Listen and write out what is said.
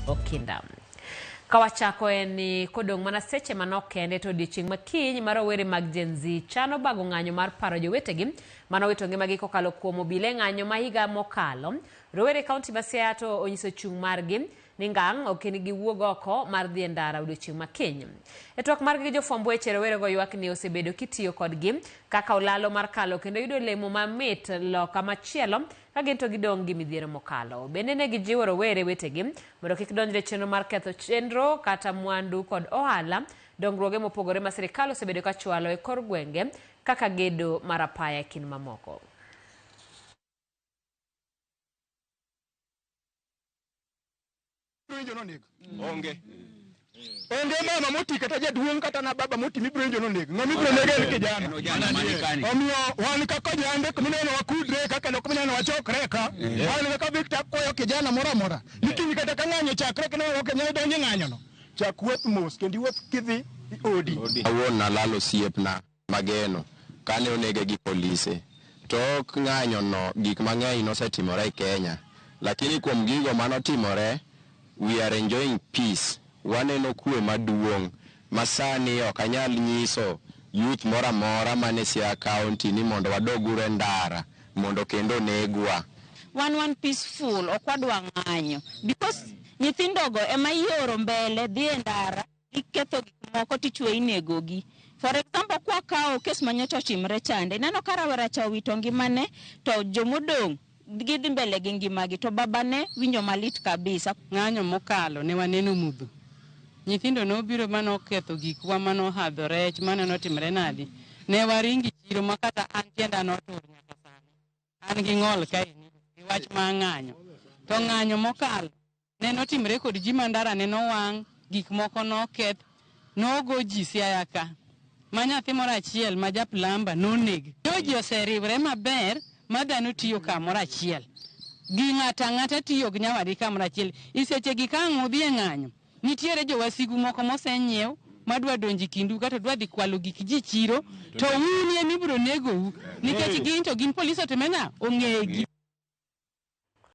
Okinda. Kawachako ni kodong mana seche manok kende to odiochieng' makiny mar Rawere mag Gen Z chano bago ng'anyo mar paro jowetegi manowito ngimagi kokalo kuom obila ng'anyo ma higa mokalo. Rawere kaunti ma Siaya to onyiso chung' margi ni ngang' ok en giwuog oko mar dhi ndara odiochieng' makiny. E twak margi gi jofwamb weche, Rawere go ywak ni osebedo kitiyo kodgi kaka olalo mar kalo kendo yudo lemo mamit loka machielo ka ginto gidong' gi midhiero mokalo. Bende ne gijiwo Rawere wetegi mondo kik donjre chenro mar ketho chenro kata mwandu kod ohala dongruoge mopogore ma sirikal osebedo ka chwalo e kor gwenge kaka gedo mar apaya e kind mamoko. Onge. Onge mama moti kata jaduong' kata na baba moti mibrenjo no nego. Ng'ami bro nego en kijana. Omiyo wan kaka jande kumineno wakudre kaka no kumineno wachokre ka. Wan kaka Victor koyo kijana mora mora. Nikini kata ka ng'anyo chakre kene ok nyalo donjo ng'anyo no. Chak wuoth mos kendi wuoth kidhi odi. Awon nalalo siepna mageno kane onege gi polise. Tok ng'anyo no gik mang'eny nosetimore e Kenya. Lakini kuom gigo manotimore, we are enjoying peace. Waneno kwe maduong' masani ok anyal nyiso youth mora mora mane Siaya County ni mondo wadogure ndara mondo kendo negwa. One peaceful okwadwa ng'anyo because nyithindogo ema ioro mbele dhi ndara iketho gik moko tichwe inegogi. For example, kwa kao kes manyocha otimre chande, neno ka Rawere cha owito ngimane to jomodong' gidhi mbele gi ngimagi to babane winjo malit kabisa. Ng'anyo mokalo ne waneno mudho. Nyithindo nobiro manoketho gikwa manohadho rech maneno timre nadi. Ne waringi chiro makata an tienda notur nyaka sani. An gi ng'ol kaini wach ma ng'anyo. To ng'anyo mokalo ne notimre kod ji mandara ne nowang', gik moko noketh, nogo ji Siaya ka. Ma nyathi moro achiel ma japlamba noneg. Joji oseriwre maber ma dhano tiyo kamoro achiel. Gi ng'ata tiyo gi nyawadi kamoro achiel. Iseche gi ka ng'udhi e ng'anyo. Nitiere jowasigu moko mosenyiew madwa donji kindu kata dwa dhi kwalo gik ji chiro to unie mibro nego nikech gin to gin polisi otemena ong'egi.